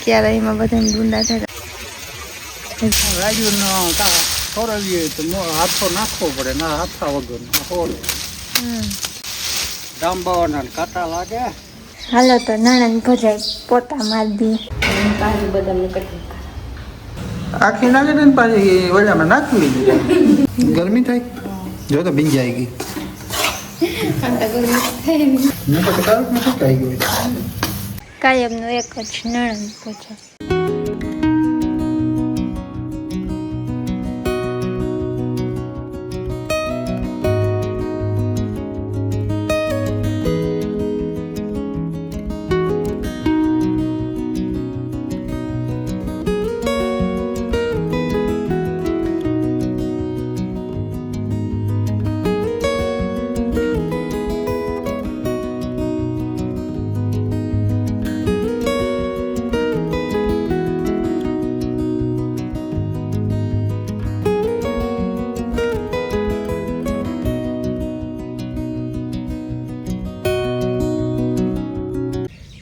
ક્યારે એમાં બધા ડુંડા થાય રાજુનો ખોરવીએ તો હાથો નાખવો પડે ના હાથા વગર દાંબાવાના કાંટા લાગે. હાલો તો નાણાં ભજાય પોતા મારી દી કાજુ બદામ ને કટકી આખી નાખે ને પાછી વજામાં નાખી લીધી. ગરમી થાય જો તો બીન જાય ગઈ કાયમનું એક જ નાણાં ભજા.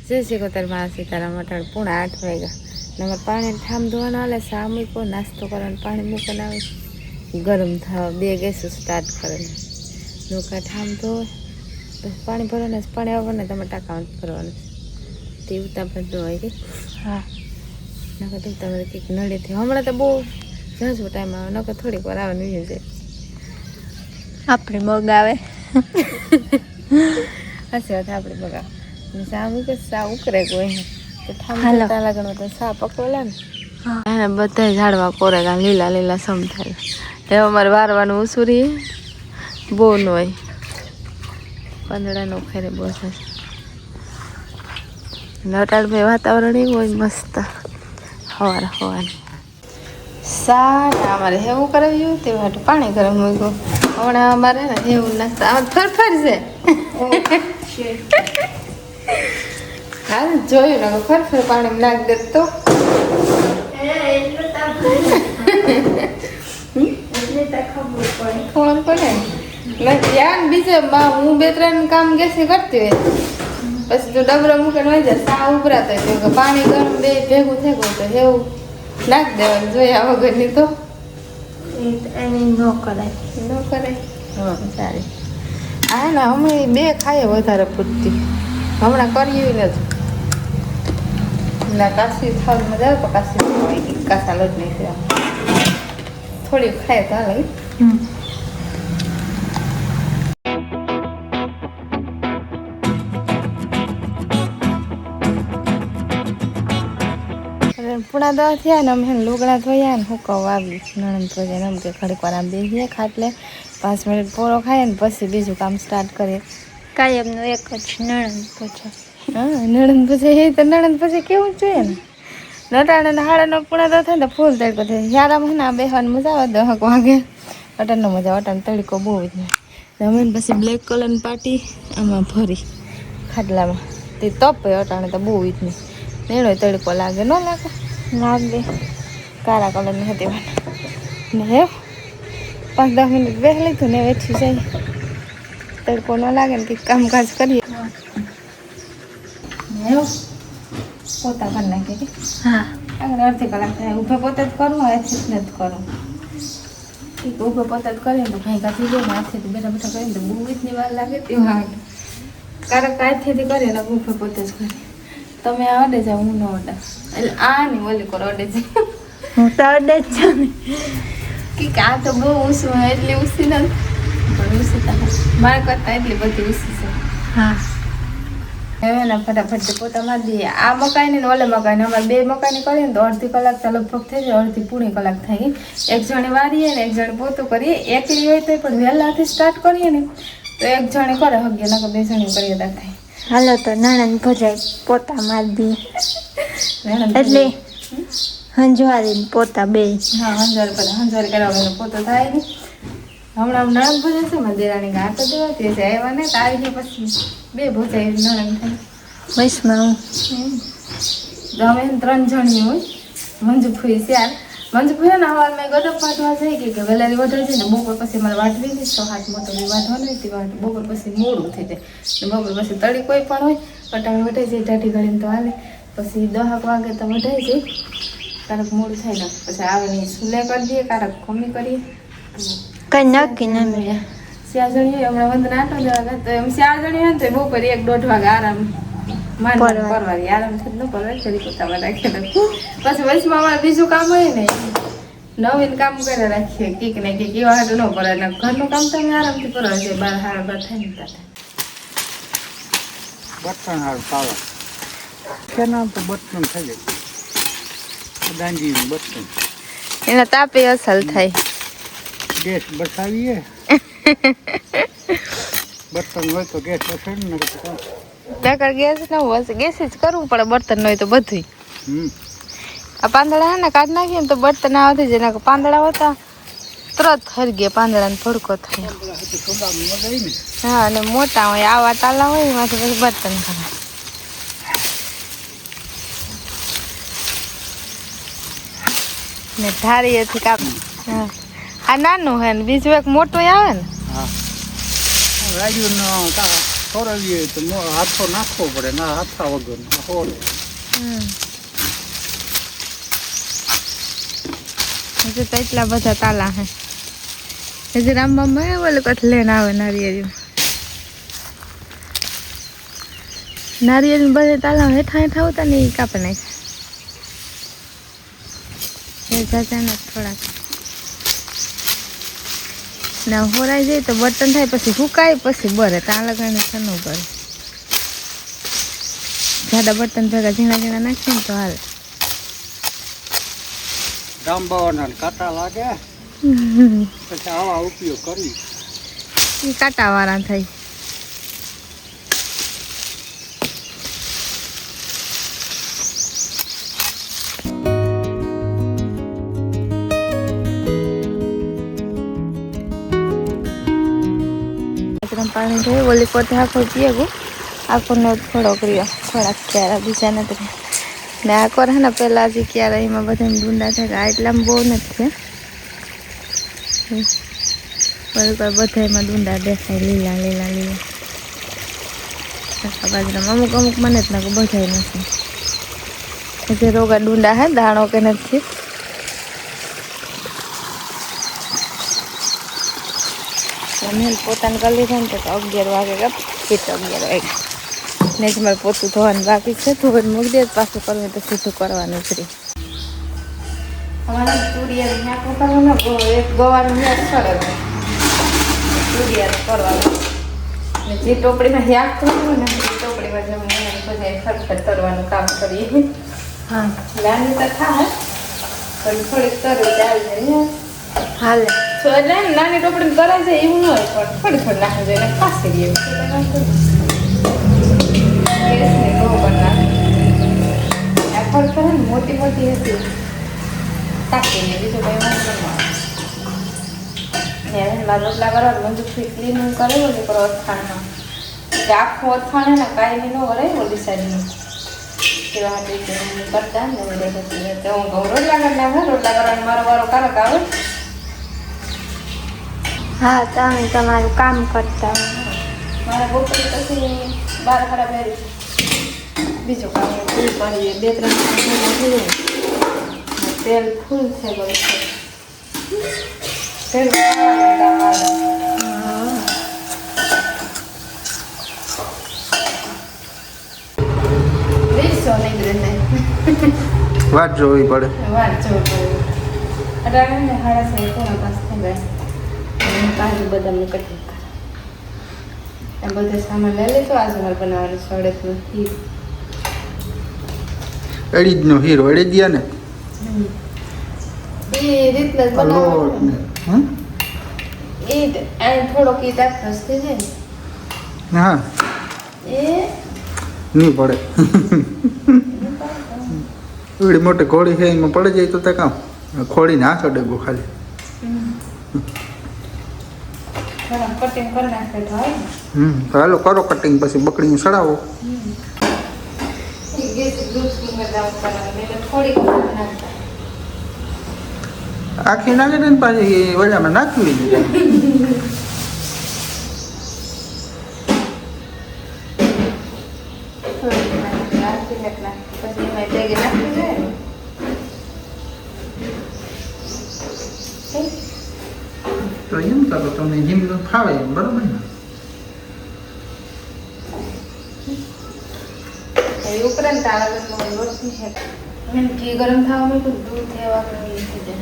જય શ્રી કોતરમાં સીતારામ અટાણ 7:30 વાગ્યા. અમારે પાણી ઠામ ધોવાનું હાલે. સા મૂકો નાસ્તો કરવાનું પાણી મૂકીને આવે ગરમ થવા 2 ગેસ સ્ટાર્ટ કરે લોકો ઠામ ધોવે પછી પાણી ભરવાનું પાણી આવવાનું તમે ટાંકામાં ભરવાનું તે ઉતાપત ધોવાય કે હા નકર તો તમારે કંઈક નડેથી હમણાં તો બહુ ઝાઝો ટાઈમ આવે નકર થોડીક વાર આવવાનું છે આપણે મગાવે હશે આપણે મગાવે સામું કે સા ઉકરે કોઈ તો ઠામતા લાગણ તો સા પકવેલા ને હા બધા ઝાડવા કોરેગા લીલા લીલા સમ થાય એ અમારે વારવાનું ઉસુરી બહુ ન હોય પાંદડાનો ખેરે બહુ થાય નટાડ ભાઈ વાતાવરણ એવું હોય મસ્ત હવાર સા અમારે હેવું કરાવ્યું તે માટે પાણી ગરમ મૂક્યું હમણાં અમારે ને હેવું નાખતા આમાં ફરફર છે હા જોયું ને ફરફર પાણી નાખ દે તો ખબર પડે ને ધ્યાન બીજે હું 2-3 કામ ગેસે કરતી હોય પછી તો ડબરો મૂકીને વહી જાય સા ઉભરાતો હોય કે પાણી ગરમ બે ભેગું થઈ ગયું તો એવું નાખ દેવાનું જોયા વગરની તો એની ન કરાય હા સારી હા ને અમે 2 ખાઈએ વધારે પૂરતી હમણાં કરીએ નથી ના કાશી થાળ મજા આવે તો કાશી કાસા લોટ નહીં થોડી ખાય તો હાલે પૂણા 10 થયા ને અમે લુગડા ધોયા ને હુકવ આવી નણંદ ભજાને એમ કે ઘડીક વાર આમ બેસીએ ખાટલે 5 મિનિટ પૂરો ખાઈએ ને પછી બીજું કામ સ્ટાર્ટ કરીએ. કાયમનું એક જ નણંદ ભજા. હા નણંદ ભજા એ તો નણંદ ભજા કેવું જોઈએ ને નટાણા હાડાનો પૂણા 10 થાય ને ફૂલ તડકો થાય યારા મહિના બેસવાની મજા આવે 10 વાગે અટાણનો મજા અટાણ તડકો બહુ જ ને અમે પછી બ્લેક કલરની પાટી આમાં ભરી ખાટલામાં તે તપે અટાણે તો બહુ જ નહીં નેણો તડકો લાગે ન લાગે કાળા કલરની હતી ને હે 5-10 મિનિટ બેસી લીધું ને વેઠી જાય તડકો ન લાગે ને કંઈક કામકાજ કરીએ પોતા કરી નાખીએ કે હા આગળ અડધી કલાક થાય ઊભે પોતે જ કરવું હાથથી જ નથી કરવું ઊભે પોતે જ કરીએ તો ભાઈ કાઢી જાય ને હાથેથી બેઠા બેઠા કરીએ તો બહુ જ વાર લાગે તેવા કારક હાથેથી કરીએ ને ઊભે પોતે જ કરીએ તમે અડે જાઓ હું ન અડા એટલે આ નહીં ઓલી કરો અડે જાય હું તો અડે જ જાઉં ને કે આ તો બહુ ઊંસું હોય એટલી ઊંસી નથી પણ ઊંસી તો મારે કરતાં એટલી બધી ઊંસી છે હા હવે ને ફટાફટ પોતા મારી દઈએ આ મકાઈને ને ઓલે મકાઈને અમારે 2 મકાઈને કરીએ ને તો અડધી કલાક તો લગભગ થઈ જાય અડધી પૂરી કલાક થાય એક જણે વારીએ ને એક જણે પોતું કરીએ એકલી હોય તો પણ વહેલાથી સ્ટાર્ટ કરીએ ને તો એક જણે કરે હગીએ નકર 2 જણે કરીએ તો થાય. હાલો તો નાણાં ભજાય પોતા મારી દઈએ એટલે હંજવારી પોતા 2 હા હંજવારી કરાવવાનો પોતો થાય ને હમણાં નણંદ ભજા છે મારી દેરાણી ગાતો દેવાતી છે આવ્યા ને તો આવી ગયા પછી 2 ભજાય નણંદ થાય વૈશમાં અમે 3 જણી હોય મંજુ ફૂઈ 4 મંજુ ફૂઈ ને હવાર મેં ગદપ વાટવા જઈ ગઈ કે વેલારી વધે છે ને બપોર પછી મારે વાટવી હતી 6-7 મોટો વાટવાનું હતી બપોર પછી મોડું થઈ જાય બપોર પછી તળી કોઈ પણ હોય અટાણ વટે જાય ટાઢી ઘડીને તો હાલે પછી 10 વાગે તો વઢાઈ જાય, કારક મોડું થાય ને પછી આવે ને સુલે કરી દઈએ, કારક ખમી કરીએ. કઈ નક્કી ના મળે. 4 જણી હમણાં વંદના આટો જવા તો એમ 4 જણી હોય ને તો બપોરે 1-1.5 વાગે આરામ માંડ કરવાની, આરામથી ન કરવાય, ફરી પોતામાં રાખીને પછી વચમાં અમારે બીજું કામ હોય ને નવીન કામ કરે રાખીએ, કીક ને કીક એવા હાટું ન કરે ને ઘરનું કામ તમે આરામથી કરવા છે. 12 સાડા 12 થાય ને ત્યારે બર્તન હારું ચાલે કે નામ તો બર્તન થઈ જાય, દાંજીનું બર્તન એના તાપે અસલ થાય. ગેસ બસાવીએ બર્તન હોય તો ગેસ બસાવી ને નકર ગેસ ન હોય, ગેસ જ કરવું પડે. બર્તન હોય તો બધું. આ પાંદડા હે ને કાઢ નાખીએ ને તો બર્તન આવતી જાય, નકર પાંદડા હોતા તરત હરગે, પાંદડાને ભડકો થાય. હા, અને મોટા હોય આવા તાલા હોય એમાંથી પછી બર્તન કરે. ને ધારીએથી કાપ. હા, આ નાનું હે ને બીજું એક મોટું આવે ને. હા, રાજીનો ખોરવીએ તો હાથો નાખવો પડે, ના હાથા વગર ખોર. હજુ તો એટલા બધા તાલા હે. હજુ રામબામાં બોલે કઠ લઈને આવે નારિયેળ બધા તાલા હેઠા હેઠા હોતા ને એ કાપી નાખે. થોડાક ના હોરાઈ જાય તો બર્તન થાય, પછી સુકાય, પછી બરે ત્યાં લગાડીને સનું કરે. જાડા બર્તન ભેગા ઝીણા ઝીણા નાખીએ ને તો હાલે. રામબાવાના કાંટા લાગે પછી આવા ઉપયોગ કરી એ કાંટા વાળા થાય. પાણી થઈ ઓલી પોતે આખો પીએ ગયું, આખોને થોડો કર્યો, થોડાક ક્યારા બીજા નથી. ને આખો રહે ને પહેલાં હજી ક્યારે એમાં બધા ડુંડા થાય, આ એટલામાં બહુ નથી છે. બધા એમાં ડુંડા દેખાય લીલા લીલા લીલા. આખા બાજરામાં અમુક અમુક મને જ નાખું, બધા નથી. હજી રોગા ડુંડા હે, દાણો કે નથી. મેં પોતાને કરી લીધા ને તો 11 વાગે ગયા, 11 વાગે ને જ મારે પોતું ધોવાનું બાકી છે. ધોઈને મૂકી દે, પાછું કરવું તો સીધું કરવાનું જ રહી. અમારે તુરિયા નાખવું કરવાનું, એક ગવાનું મેચ કરે તુરિયા કરવાનું ને જે ટોપડીમાં શાક કરવું ને એ ટોપડીમાં જમવાનું બધા ખટખટ કરવાનું કામ કરીએ. હા, નાની તો થાય પણ થોડીક કરવી ચાલે ને હાલે. એટલે નાની ટોપડી કરાય છે એવું ન હોય, પણ થોડી થોડી નાખવી જોઈએ, ખાસ કરીએ ગેસને લો બનાવે. આ ફળ કરે ને મોટી મોટી હતી તાકીને બીજું કંઈ વાંધો ન આવે. મારા રોટલા કરવા બંદૂકથી ક્લીન કરેલો ને કરો અથાણમાં, આખું અથાણ ને કાંઈ ન વરાય ઓલી સાઈડનું એવા હાટે કરતા ને બધે તો હું કહું રોટલા કરી નાખે. રોટલા કરવાનો મારો વારો કારક આવે. હા, તમે તમારું કામ કરતા મારા બપોરે પછી 12 સાડા 12 બીજું કામ ફૂલ કરીએ, 2-3 તેલ ફૂલ થઈ ગયું છે. તેલ વાત જોવી પડે. વાત જોવી પડે. અટાણે ને 6:30 પોણા 5 થઈ ગયા. કાજુ બદામનું કટિંગ કરે. આ બધો સામાન લઈ લીધો. આજે મારે બનાવવાનું છે અડદનું ખીર. અડીજનો હીરો અડીજિયા ને એ રીતના જ બનાવવાનું. એ થોડોક ઈ દાખલો થઈ જાય ને. હા, એ નહીં પડે. એવડી મોટી ઘોડી છે એમાં પડી જાય તો તે કામ ખોડીને હાથ અડેગો ખાલી. કટિંગ કરી નાખે તો હોય ને. તો હાલો કરો કટિંગ, પછી બકડીને સડાવો. આખી નાખી દે ને પાછી વજામાં નાખવી દીધી. પછી જમતા તો તમને જેમ ફાવે એમ, બરોબર ને? એ ઉપરાંત તારા રોટલી છે મેં ઘી ગરમ થવા મેં દૂધ લેવા લીધી છે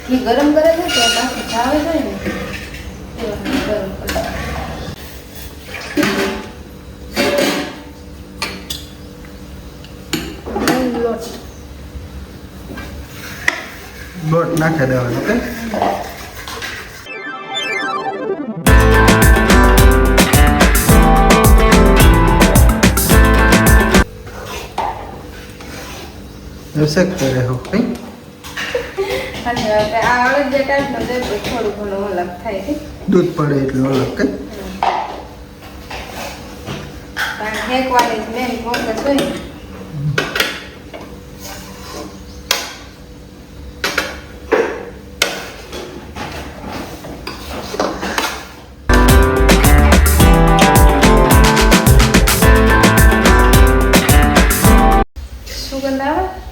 ઘી ગરમ કરે છે તો બાકી ખાવે છે ને ગરમ કરે લોટ નાખી દેવાનો. ઓકે, શેક કરે હો કઈ અને આ અલગ જે ટાઈપનો દે થોડું ઘણું અલગ થાય છે દૂધ પડે એટલે અલગ કઈ કારણ હેકવાની મેન પ્રોસેસ હોય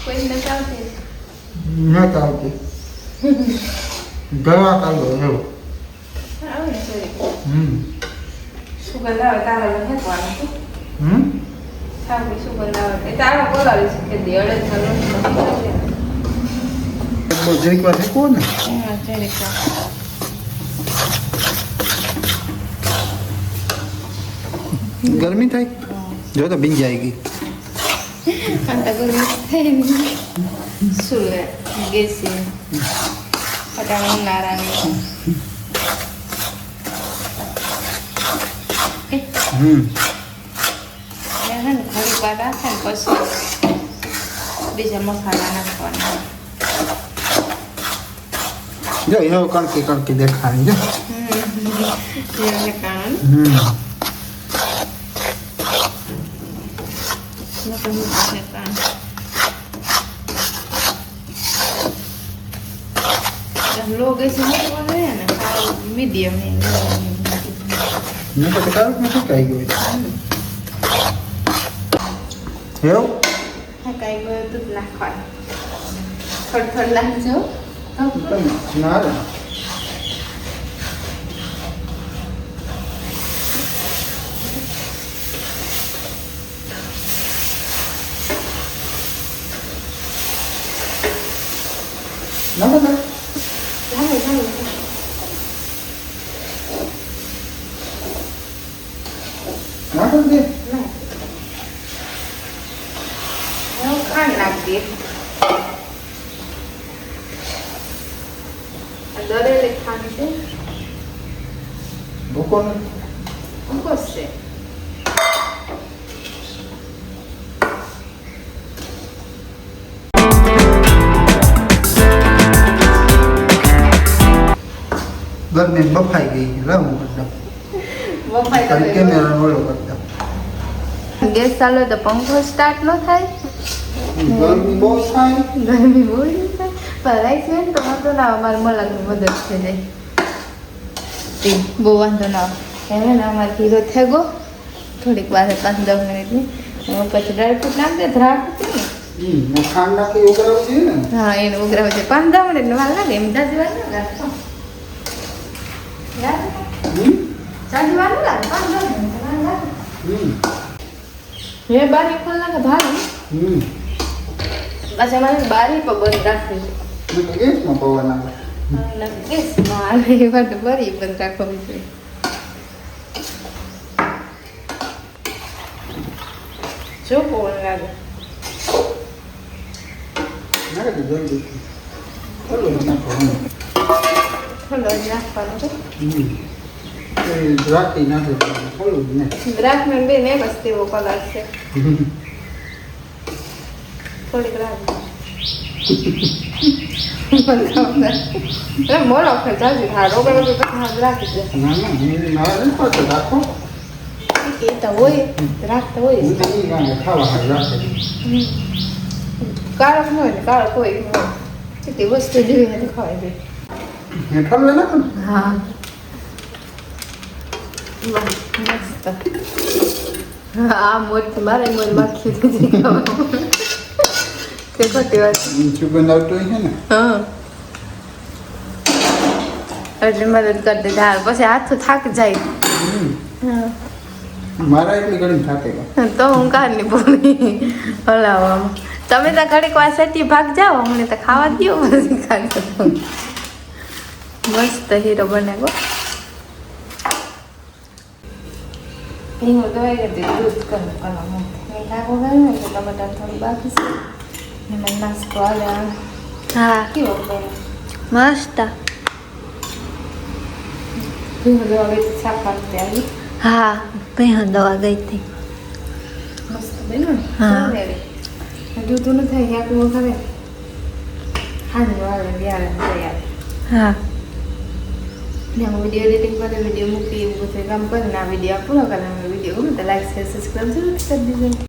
કોઈને ચાલતી ના ચાલતી ગળા કાઢો એવું. આવે ને સુગંધ આવે તારા હેકવાનું છે સારી સુગંધ આવે એ તારા બોલાવી શકે દે અડદના લોટમાં બહુ જરીક વાર શેકવો ને. હા જરીક ગરમી થાય જો તો ભીંજાઈ ગઈ. અંત ગરમી થાય ને સુલે ગેસી પટાણ ઉનાળાની થોડી વાર રાખે ને પછી બીજા મસાલા નાખવાના જો એવો કણકી કણકી દેખાણી જો. લો ગેસ મૂકવાનું હોય ને મીડિયમ મેં પછી કાઢું નથી કાઈ ગયું એવું કાંઈ ગયું દૂધ નાખવાનું થોડું થોડું નાખજો ના રે ના બધા ચાલો ચાલો ના કરી દે ના હું ખાંડ નાખી દે દરેલી ખાંડ છે ભૂકો ને અંકોસ છે ગરમી બફાઈ ગઈ લાવું કરતા બફાઈ કેમેરા ઓળો કરતા ગેસ ચાલુ હોય તો પંખો સ્ટાર્ટ ન થાય ગરમી બહુ થાય ગરમી બહુ થાય પણ રાઈસ હોય ને તો વાંધો ના આવે અમારે મલાકની મદદ થઈ જાય તે બહુ વાંધો ના આવે હવે ને અમારે હીરો થઈ ગયો થોડીક વાર 5-10 મિનિટની પછી ડ્રાયફ્રૂટ નાખ દે દ્રાક્ષ ને ખાંડ નાખી ઉગરાવું છે ને હા એને ઉગરાવે છે 5-10 મિનિટ વાર લાગે એમ જાજી વાર ના લાગે જાજી વાર ના લાગે 5-10 મિનિટ વાર લાગે હે બારી ખોલ નાખે ભાઈ પાછા મારે બારી પર બંધ રાખવી મેં ગેસમાં પવન આવે ગેસમાં એ માટે બારી બંધ રાખવી જોઈએ જો પવન લાગે ના કે જલ્દી ચલો નાખો થોડો જ નાખવાનો છે રાખી નાખે થોડું ને દ્રાક્ષ બે ને બસ તેવો કલર છે થોડીક રાખ મોડો વખત જાજુ હા રોગા રોગા પછી હાથ રાખી દે ના ના મારા નહીં પાછો રાખો એ તો હોય રાખતા હોય હું તો નહીં ગાને ખાવા હાથ રાખે કાળક ન હોય ને કાળક હોય ન હોય કેટલી વસ્તુ જોઈએ તો ખવાય દે હેઠળ નાખો ને હા મસ્ત આ મોટ મારે મોર માખી દીધી ખાવાનું તે ખોટી વાત સુગંધ આવતો હોય છે ને હા એટલે મદદ કરી દે હાર પછી હાથ તો થાકી જાય હા મારા એટલી ઘણી થાકે તો હું કારની બોલી હલાવવામાં તમે તો ઘડીક વાર સેટી ભાગ જાઓ અમને તો ખાવા દો પછી ખાતો મસ્ત હીરો બનાવ્યો હું દવાઈ કરી દૂધ કરું કરવાનું ખાકો ગયું ને તો ટમાટર થોડું બાકી છે એમાં નાસ્તો આવે હા કેવો કરે મસ્ત હું દવા ગઈ શાક પાકતે આવી હા પહેણ દવા ગઈ હતી મસ્ત બન્યું ને હા. દૂધ ન થાય યાકું કરે હા આવે ત્યારે તૈયાર હા ને હું વિડીયો એડિટિંગ કરે વિડીયો મૂકી એવું બધું કામ કરીને આ વિડીયો પૂરો કરે વિડીયો ગમે તો લાઈક શેર સબસ્ક્રાઈબ જરૂર કરી દીધો